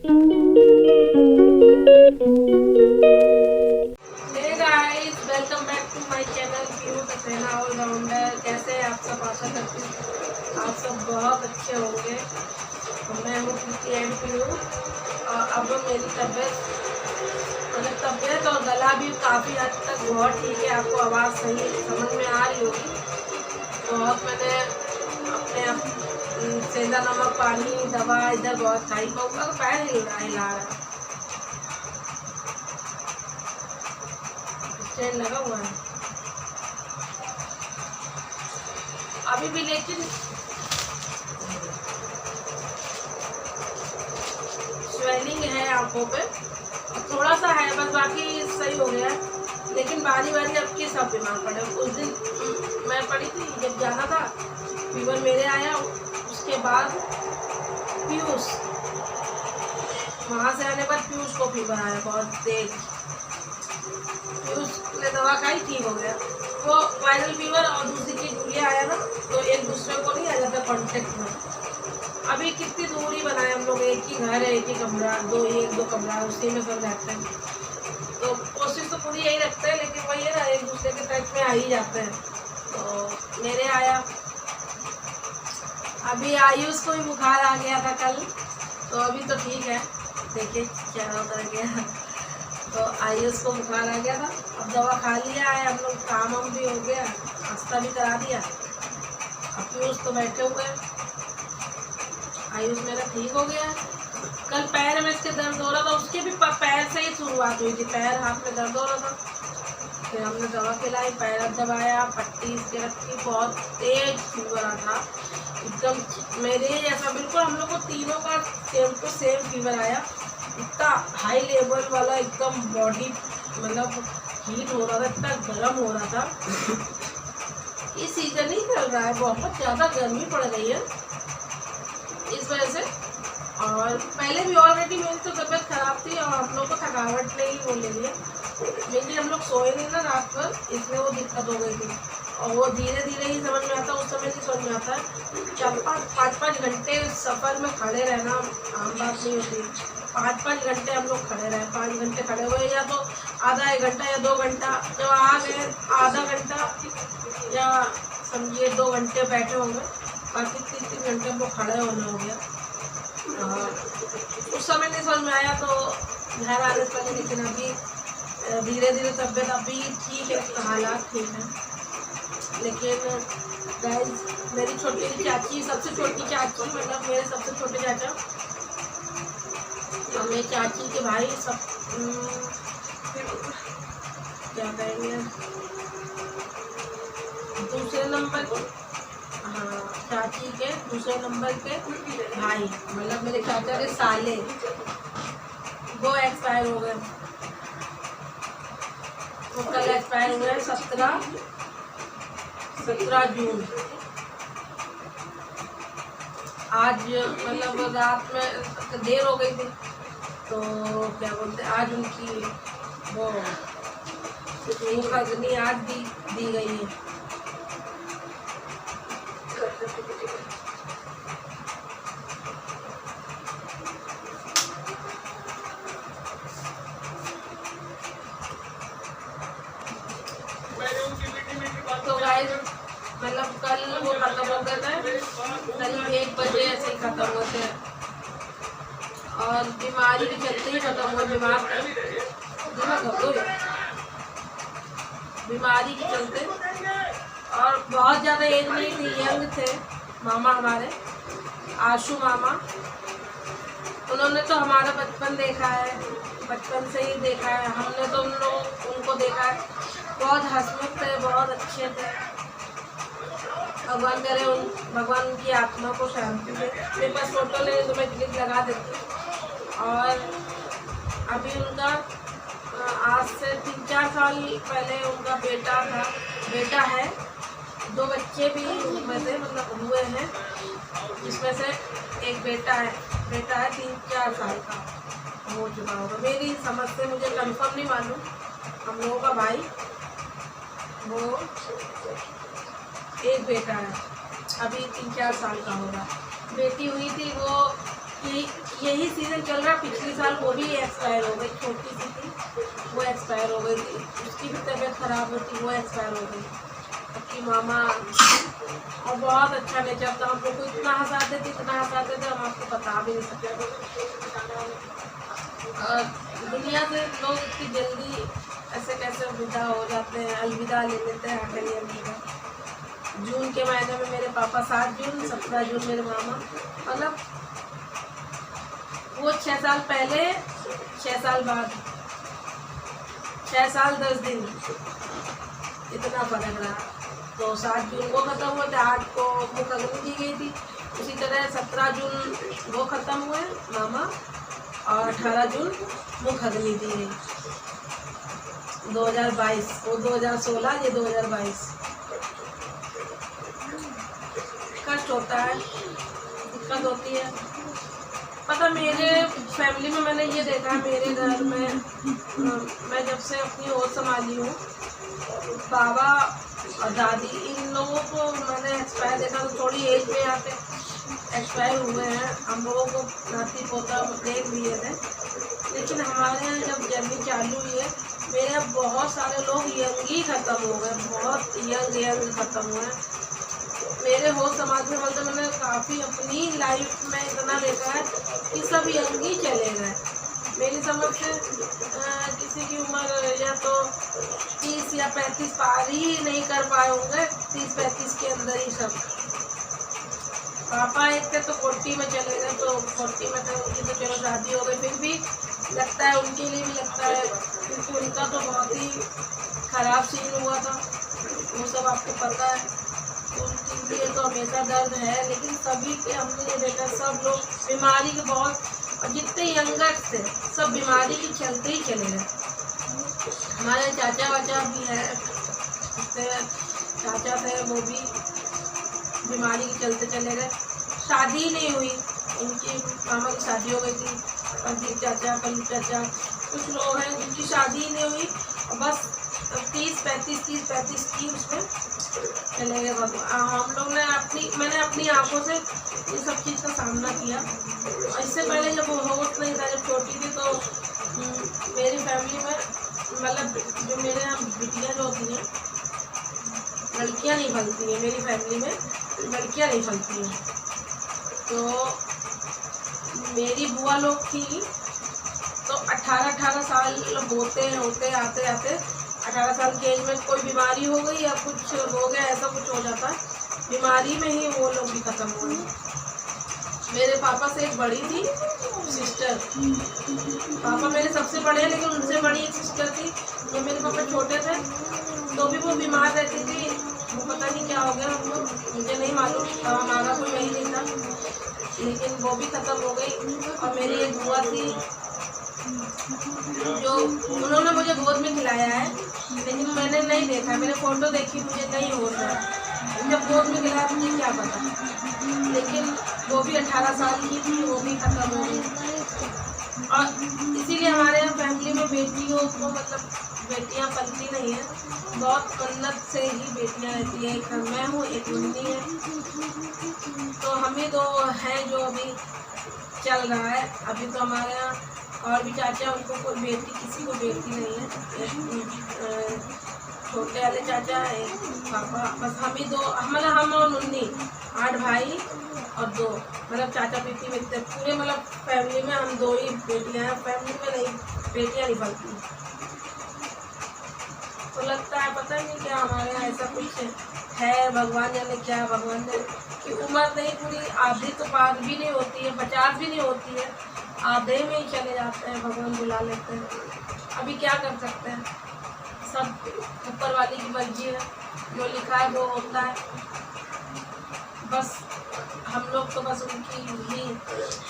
Guys, welcome back to my channel Piyu Saxena allrounder. कैसे हैं आप सब? आशा करती हूँ आप सब बहुत अच्छे होंगे। तो मैं हूँ प्रीति एंड पीयू। अब मेरी तबीयत और गला भी काफ़ी हद तक बहुत ठीक है। आपको आवाज़ सही समझ में आ रही होगी। बहुत मैंने अपने सेंधा नमक, पानी, दवा इधर बहुत खाई। पौका तो पैर हिला रहा है, स्टैंड लगा हुआ है अभी भी, लेकिन स्वेलिंग है आंखों पे, थोड़ा सा है बस, बाकी सही हो गया है। लेकिन बारी बारी अब की सब बीमार पड़े। उस दिन मैं पड़ी थी जब जाना था, फीवर मेरे आया। उसके बाद पीयूष, वहाँ से आने पर पीयूष को फीवर आया बहुत तेज। पीयूष ने दवा खाई, ठीक हो गया। वो वायरल फीवर और दूसरी चीज ये आया ना, तो एक दूसरे को नहीं आ जाता कांटेक्ट में। अभी कितनी दूरी बनाए हम लोग, एक ही घर है, एक ही कमरा, एक दो कमरा, उसी में सब रहते हैं। तो कोशिश तो पूरी यही रखते हैं, लेकिन वही है ना, एक दूसरे के टच में आ ही जाते हैं। तो मेरे आया। अभी आयुष को भी बुखार आ गया था कल, तो अभी तो ठीक है। देखिए क्या होता गया। तो आयुष को बुखार आ गया था, अब दवा खा लिया है हम लोग, काम वाम भी हो गया, नाश्ता भी करा दिया। अब पीयूष तो बैठे हुए हैं। आयुष मेरा ठीक हो गया है। कल पैर में इसके दर्द हो रहा था, उसके भी पैर से ही शुरुआत हुई थी, पैर हाथ में दर्द हो रहा था। फिर हमने दवा खिलाई, पैर दबाया, पट्टी इसके रखी, बहुत तेज फीवर था एकदम मेरे जैसा। बिल्कुल हम लोग को तीनों का सेम टू सेम फीवर आया। इतना हाई लेवल वाला, एकदम बॉडी मतलब हीट हो रहा था, इतना गर्म हो रहा था। ये सीजन ही चल रहा है, बहुत ज़्यादा गर्मी पड़ रही है इस वजह से। और पहले भी ऑलरेडी मेरी तो तबीयत खराब थी, और हम लोग को थकावट ने ही वो ले लिया। मेनली हम लोग सोए नहीं ना रात पर, इसलिए वो दिक्कत हो गई थी। और वो धीरे धीरे ही समझ में आता, उस समय नहीं समझ में आता है। 4-5 घंटे सफ़र में खड़े रहना आम बात नहीं होती। 5 घंटे हम लोग खड़े रहे, 5 घंटे खड़े हुए, या तो आधा 1 घंटा या 2 घंटा। जब आ गए आधा घंटा, या समझिए 2 घंटे बैठे होंगे, बाकी 3 घंटे हम लोग खड़े होना हो गया। उस समय नहीं समझ में आया, तो घर आने से पहले। लेकिन अभी धीरे धीरे तबीयत अभी ठीक है, हालात ठीक है। लेकिन गाइस, मेरी छोटी चाची, सबसे छोटी चाची, मतलब मेरे सबसे छोटे चाचा और मेरी चाची के भाई, सब क्या कहेंगे, दूसरे नंबर के, हाँ, चाची के दूसरे नंबर के भाई, मतलब मेरे चाचा के साले, वो एक्सपायर हो गए। वो कल एक्सपायर हुए 17 जून। आज मतलब रात में देर हो गई थी, तो क्या बोलते, आज उनकी वो अग्नि आज दी गई है। तो गाइस, मतलब कल वो खत्म हो गए थे, करीब 1 बजे ऐसे ही खत्म हुए थे। और बीमारी के चलते ही खत्म हुए। बीमारी के चलते, और बहुत ज़्यादा एज नहीं थी, यंग थे। मामा हमारे आशू मामा, उन्होंने तो हमारा बचपन देखा है, बचपन से ही देखा है हमने, तो उनको देखा है। बहुत हंसमुख थे, बहुत अच्छे थे। भगवान करे भगवान उनकी आत्मा को शांति दे। मेरे पास फोटो ले तो मैं क्लिप लगा देती। और अभी उनका आज से 3-4 साल पहले उनका बेटा है। 2 बच्चे भी उनमें से मतलब हुए हैं, जिसमें से एक बेटा है 3-4 साल का हो चुका होगा। मेरी समझ से, मुझे कंफर्म नहीं मालूम। हम लोगों का भाई, वो एक बेटा है, अभी 3-4 साल का होगा। बेटी हुई थी, वो कि यही सीज़न चल रहा। पिछले साल वो भी एक्सपायर हो गई, छोटी सी थी वो एक्सपायर हो गई थी, उसकी भी तबीयत खराब होती, वो एक्सपायर हो गई। आपकी मामा और बहुत अच्छा नेचर था, हम लोग को इतना हंसाते थे, इतना हंसाते थे, हम आपको बता भी नहीं सकते। और दुनिया से लोग इतनी जल्दी ऐसे कैसे विदा हो जाते हैं, अलविदा ले लेते हैं, आखिरी अलविदा। जून के महीने में मेरे पापा 7 जून, 17 जून मेरे मामा, मतलब वो 6 साल पहले, 6 साल बाद, 6 साल 10 दिन, इतना फर्क रहा। तो 7 जून वो ख़त्म हुए थे, 8 को मुख अग्नि दी गई थी। उसी तरह 17 जून वो ख़त्म हुए मामा, और 18 जून मुख अग्नि दी गई। 2022, वो 2016, ये 2022। कष्ट होता है, दिक्कत होती है। पता मेरे फैमिली में मैंने ये देखा है, मेरे घर में मैं जब से अपनी होश संभाली हूँ, बाबा और दादी इन लोगों को मैंने एक्सपायर देखा। तो थोड़ी एज में यहाँ पे एक्सपायर हुए हैं, हम लोगों को नाती पोता देख लिए थे। लेकिन हमारे यहाँ जब जर्नी चालू हुई है, मेरे यहाँ बहुत सारे लोग यंग ही ख़त्म हो गए, बहुत यंग ख़त्म हुए हैं। मेरे होश समाज में बोलते मैंने काफ़ी अपनी लाइफ में इतना देखा है कि सब यंग ही चले गए। मेरी समझ से किसी की उम्र या तो 30 या 35 पार ही नहीं कर पाए होंगे, 30-35 के अंदर ही सब। पापा एक थे तो 40 में चले गए, तो 40 में थे उनकी तो चलो शादी हो गई, फिर भी लगता है उनके लिए भी लगता है, क्योंकि उनका तो बहुत ही खराब सीन हुआ था, वो सब आपको पता है। उनके लिए तो हमेशा दर्द है। लेकिन सभी के हमने ये देखा, सब लोग बीमारी के बहुत, और जितने यंगर थे सब बीमारी के चलते ही चले गए। हमारे चाचा वाचा भी है, चाचा थे, वो भी बीमारी के चलते चले गए। शादी नहीं हुई, उनकी मामा की शादी हो गई थी, अजीत चाचा, कल्लू चाचा, कुछ लोग हैं जिनकी शादी नहीं हुई, और बस 30-35 की उसमें चले गए। हम लोग ने मैंने अपनी आंखों से ये सब चीज़ का सामना किया। इससे पहले जब वो होश नहीं था, जब छोटी थी, तो मेरी फैमिली में, मतलब जो मेरे यहाँ बिटियाँ जो होती हैं, लड़कियाँ नहीं फलती हैं, मेरी फैमिली में लड़कियाँ नहीं फलती हैं। तो मेरी बुआ लोग थी, तो 18 साल होते आते 18 साल की एज में कोई बीमारी हो गई या कुछ हो गया, ऐसा कुछ हो जाता है, बीमारी में ही वो लोग भी ख़त्म हुए। मेरे पापा से एक बड़ी थी सिस्टर, पापा मेरे सबसे बड़े हैं, लेकिन उनसे बड़ी एक सिस्टर थी। जब मेरे पापा छोटे थे तो भी वो बीमार रहती थी, वो पता नहीं क्या हो गया उनको, मुझे नहीं मालूम, हमारा कोई वही नहीं था, लेकिन वो भी ख़त्म हो गई। और मेरी एक बुआ थी, जो उन्होंने मुझे गोद में खिलाया है, लेकिन मैंने नहीं देखा, मैंने फ़ोटो देखी, मुझे नहीं होता है जब गोद में खिलाया, मुझे क्या पता। लेकिन वो भी 18 साल की थी, वो भी ख़त्म हो गई। और इसीलिए हमारे यहाँ फैमिली में बेटियों को, मतलब बेटियाँ पलती नहीं है, बहुत मन्नत से ही बेटियाँ रहती है। एक मैं हूँ, एक मम्मी है, तो हम ही दो हैं जो अभी चल रहा है। अभी तो हमारे यहाँ और भी चाचा, उनको कोई बेटी, किसी को बेटी नहीं है। छोटे वाले चाचा है, पापा, बस हम ही दो, मतलब हम और मुन्नी, 8 भाई और 2, मतलब चाचा पीती मिलते, पूरे मतलब फैमिली में हम 2 ही बेटियां हैं। फैमिली में नहीं, बेटियां नहीं फलती। तो लगता है पता नहीं क्या हमारे यहाँ ऐसा कुछ है, भगवान जाने क्या, भगवान जाने कि उम्र नहीं पूरी, आधी तो पार भी नहीं होती है, 50 भी नहीं होती है, आधे में ही चले जाते हैं, भगवान बुला लेते हैं। अभी क्या कर सकते हैं, सब ऊपर वाली की मर्जी है, जो लिखा है वो होता है। बस हम लोग तो बस उनकी ही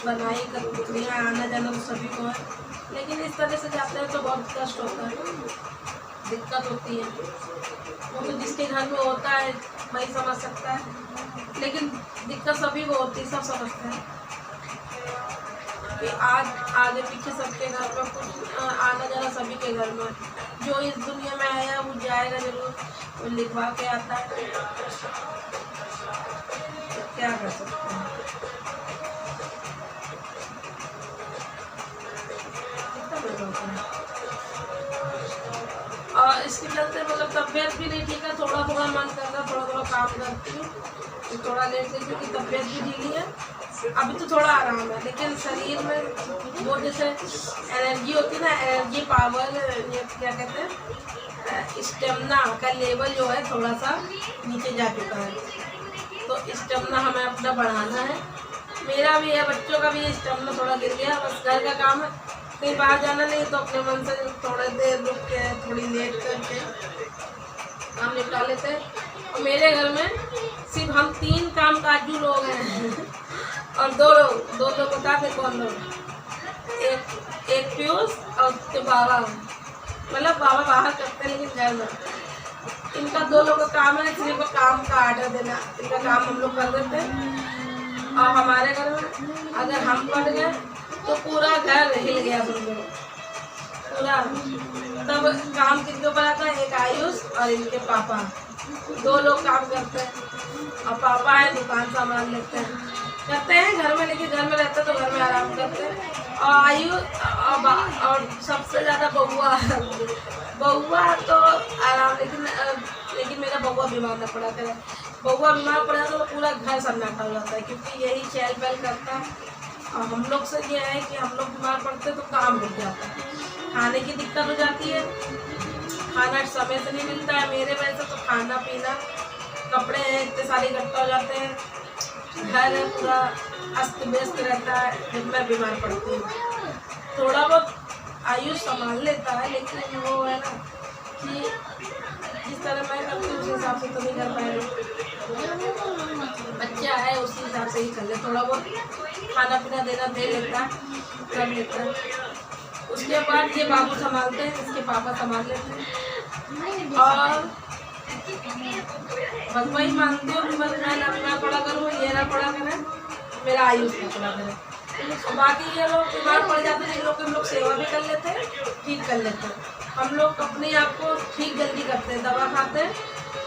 बनाई कर पुतलियाँ, आना जाना तो सभी को है, लेकिन इस तरह से जाते हैं तो बहुत कष्ट होता है, दिक्कत होती है। वो तो जिसके घर में होता है वही समझ सकता है, लेकिन दिक्कत सभी को होती है, सब समझते हैं कि आज आगे पीछे सबके घर में कुछ आना जाना सभी के घर में। जो इस दुनिया में आया वो जाएगा जरूर, वो लिखवा के आता है, क्या कर सकते हैं। इसके चलते मतलब तबीयत भी नहीं ठीक है, थोड़ा थोड़ा मन करता है, थोड़ा थोड़ा काम करती हूँ तो थोड़ा लेट से, क्योंकि तबीयत भी ढीली है। अभी तो थोड़ा आराम है, लेकिन शरीर में वो जैसे एनर्जी होती है ना, एनर्जी पावर, ये क्या कहते हैं, स्टेमिना का लेवल जो है थोड़ा सा नीचे जा चुका है। तो स्टेमिना हमें अपना बढ़ाना है, मेरा भी है, बच्चों का भी स्टेमिना थोड़ा गिर गया। बस घर का काम है, कहीं बाहर जाना नहीं तो अपने मन से थोड़ी देर रुक के थोड़ी लेट करके काम निपटा लेते हैं। और मेरे घर में सिर्फ हम 3 काम काजू लोग हैं और 2 लोग बता दें कौन लोग, एक पीयूष और उसके बाबा, मतलब बाबा बाहर करते हैं लेकिन घर में इनका 2 लोगों का काम है, सिर्फ काम का आर्डर देना, इनका काम हम लोग कर देते हैं। और हमारे घर में अगर हम पढ़ गए तो पूरा घर हिल गया, समझो पूरा। तब काम किसके ऊपर आता है, एक आयुष और इनके पापा, 2 लोग काम करते हैं और पापा है दुकान सामान लेते हैं, करते हैं घर में, लेकिन घर में रहते हैं तो घर में आराम करते हैं। और आयुष और सबसे ज़्यादा बउआ तो आराम, लेकिन मेरा बउआ बीमार न पड़ा करे, बउआ बीमार पड़ा तो पूरा घर सन्नाटा हो जाता है, क्योंकि यही चहल पहल करता है। और हम लोग से ये है कि हम लोग बीमार पड़ते तो काम रुक जाता है, खाने की दिक्कत हो जाती है, खाना समय से नहीं मिलता है मेरे वजह से, तो खाना पीना, कपड़े हैं इतने सारे इकट्ठा हो जाते हैं, घर है पूरा अस्त व्यस्त रहता है जब मैं बीमार पड़ती हूँ। थोड़ा बहुत आयुष संभाल लेता है, लेकिन वो है ना कि जिस तरह मैं करती हूँ उस हिसाब से तो नहीं कर पाएगा, बच्चा है उसी हिसाब से ही कर ले, थोड़ा बहुत खाना पीना देना दे लेता है, कर लेता है। उसके बाद ये बाबू संभालते हैं, इसके पापा संभाल लेते हैं। और बस वही मानती हूँ कि बस मैं पढ़ा करूँ, ये ना पढ़ा करें, मेरा आयुष ना पढ़ा करें। और बाकी ये लोग बीमार पड़ जाते हैं, इन लोग हम लोग सेवा भी कर लेते हैं, ठीक कर लेते हैं। हम लोग अपने आप को ठीक जल्दी करते हैं, दवा खाते हैं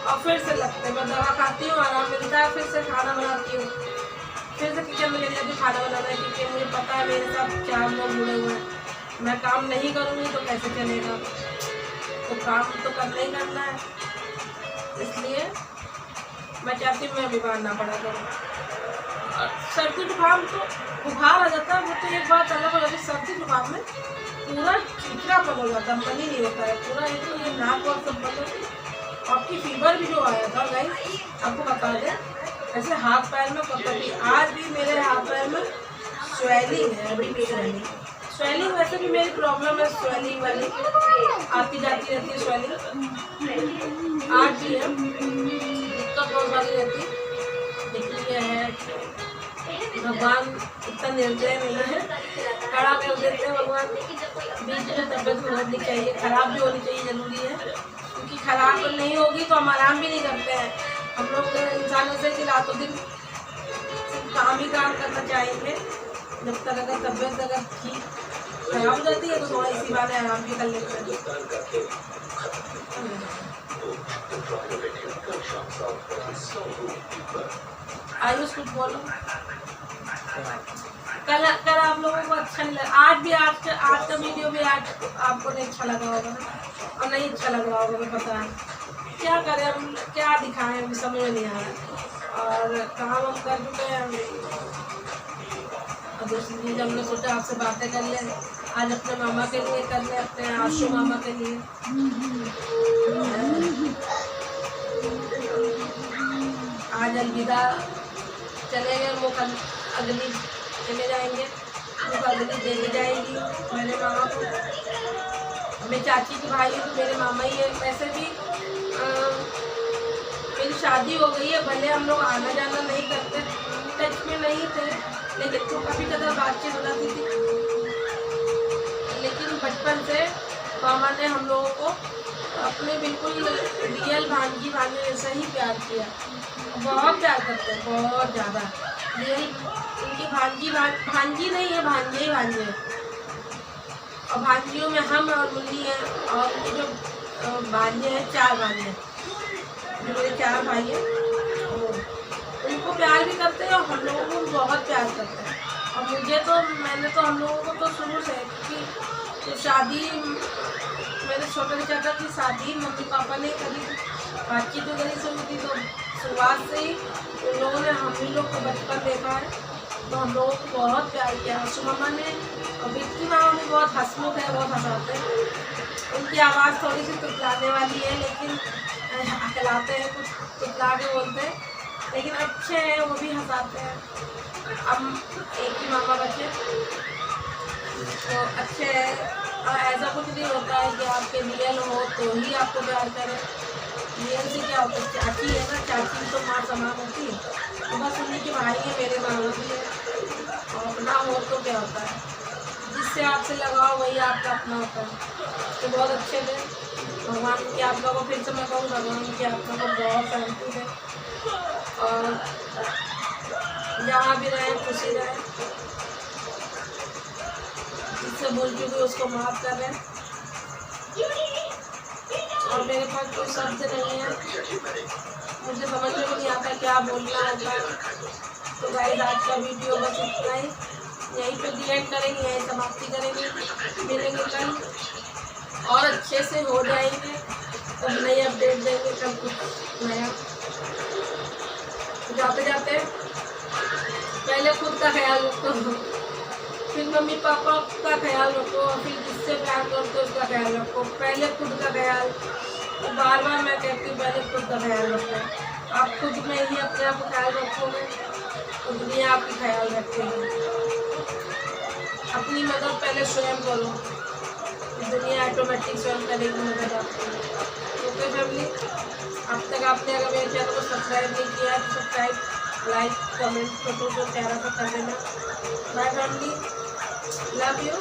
और फिर से लगते हैं। मैं दवा खाती हूँ, आराम मिलता है, फिर से खाना बनाती हूँ, फिर से किचन में ले जाती हूँ खाना बनाना है, क्योंकि मुझे पता है मेरे साथ 4 लोग जुड़े हुए हैं, मैं काम नहीं करूँगी तो कैसे चलेगा, तो काम तो करना ही करना है। इसलिए मैं चाहती हूँ मैं बीमार ना पड़ा करूँ। सर्दी जुकाम तो बुखार आ जाता है, वो तो एक बात अलग हो जाती है, सर्दी जुकाम में पूरा चिड़चिड़ापन हो जाता है, मन ही नहीं होता है पूरा, एक तो ये नाक और सब बंद होती है। आपकी फीवर भी जो आया था गाइस, आपको बता दें, ऐसे हाथ पैर में कभी, आज भी मेरे हाथ पैर में स्वेलिंग है, अभी भी स्वेलिंग वैसे भी मेरी प्रॉब्लम है, स्वेलिंग वाली आती जाती रहती है, स्वेलिंग आज भी है, दिक्कत बहुत सारी रहती है। लेकिन यह है भगवान इतना निर्दय नहीं है, खड़ा कर देते हैं भगवान। बीच में तबियत होनी चाहिए, खराब भी होनी चाहिए, जरूरी है, क्योंकि खराब नहीं होगी तो हम आराम भी नहीं करते हैं। हम लोग इंसान से कि रातों दिन काम ही काम करना चाहेंगे, जब तक अगर तबियत अगर ठीक खराब हो जाती है तो थोड़ा इसी बात आराम भी कर लेते हैं। आयुष कुछ बोलो। कल आप लोगों को अच्छा नहीं लगा, आज भी आज का वीडियो भी आज आपको नहीं अच्छा लगा होगा और नहीं अच्छा लग रहा होगा, मैं पता है। क्या करें हम, क्या दिखाएं, अभी समझ में नहीं आ रहा, और काम हम कर चुके हैं। और दूसरी चीज़ हमने सोचा आपसे बातें कर ले, आज अपने मामा के लिए कर ले, अपने आशु मामा के लिए। आज अलविदा चले गए, वो कल अगली चले जाएंगे, वो अगली दे दी जाएगी मेरे मामा को। मेरी चाची की भाई है तो मेरे मामा ही है। वैसे भी मेरी शादी हो गई है, भले हम लोग आना जाना नहीं करते, टच में नहीं थे, लेकिन तो कभी कभी बातचीत हो जाती थी। लेकिन बचपन से मामा ने हम लोगों को अपने बिल्कुल रियल भांजी जैसा ही प्यार किया, बहुत प्यार करते हैं, बहुत ज़्यादा रियल। उनकी भांजी नहीं है, भांजे ही भांजे हैं। और भांजियों में हम और मुन्नी हैं, और उनके जो भांजे हैं 4 भांजे, जो मेरे 4 भाई हैं, उनको प्यार भी करते हैं और हम लोगों को बहुत प्यार करते हैं। और मुझे तो मैंने तो हम लोगों को तो शुरू से, क्योंकि शादी, मेरे छोटे चाचा की शादी मम्मी पापा ने करी, बातचीत वगैरह से हुई थी। तो शुरुआत से ही उन लोगों ने हम ही लोग को बचपन देखा है, तो हम लोगों को बहुत प्यार किया। सुमम्मा ने और बिट्टू मामा भी बहुत हंसमुख है, बहुत हंसाते हैं। उनकी आवाज़ थोड़ी सी तुतलाने वाली है, लेकिन अकलाते हैं, कुछ तुतला के बोलते हैं, लेकिन अच्छे हैं, वो भी हंसाते हैं। हम एक ही मामा बच्चे तो अच्छे हैं। ऐसा कुछ नहीं होता है कि आपके रियल हो तो ही आपको प्यार करें। रियल से क्या होता है, चाची है ना, चाची तो माँ समान होती है, तो बस उन्हीं के भाई है, मेरे मामा भी है। और अपना हो तो क्या होता है, जिससे आपसे लगाओ वही आपका अपना होता है। तो बहुत अच्छे थे। भगवान की आत्मा को, फिर से मैं कहूँ, भगवान की आत्मा को बहुत शांति है, और जहाँ भी रहे खुशी रहे। जिससे भूल चुकी उसको माफ़ कर रहे हैं। और मेरे पास कोई शब्द नहीं है, मुझे समझ में भी नहीं आता क्या बोलना होता है। तो गाइस आज का वीडियो बस इतना ही, यहीं पे दी एंड करेंगे, यहीं समाप्ति करेंगे। मिलेंगे कल और अच्छे से हो जाएंगे, तब नई अपडेट देंगे, कल कुछ नया। जाते जाते पहले खुद का ख्याल रखो, फिर मम्मी पापा का ख्याल रखो, फिर जिससे प्यार करते हो उसका ख्याल रखो। पहले खुद का ख्याल, तो बार बार मैं कहती हूँ पहले खुद का ख्याल रखो। आप खुद में ही अपने आप का ख्याल रखोगे तो दुनिया आपकी ख्याल रखेगी। अपनी मदद पहले स्वयं करो, दुनिया ऑटोमेटिक स्वयं करेगी मदद आपको। ओके फैमिली, अब तक आपने अगर मेरे चैनल को सब्सक्राइब नहीं किया है तो सब्सक्राइब, लाइक, कमेंट, फोटो को प्यारा सा कर देना। Bye family, love you.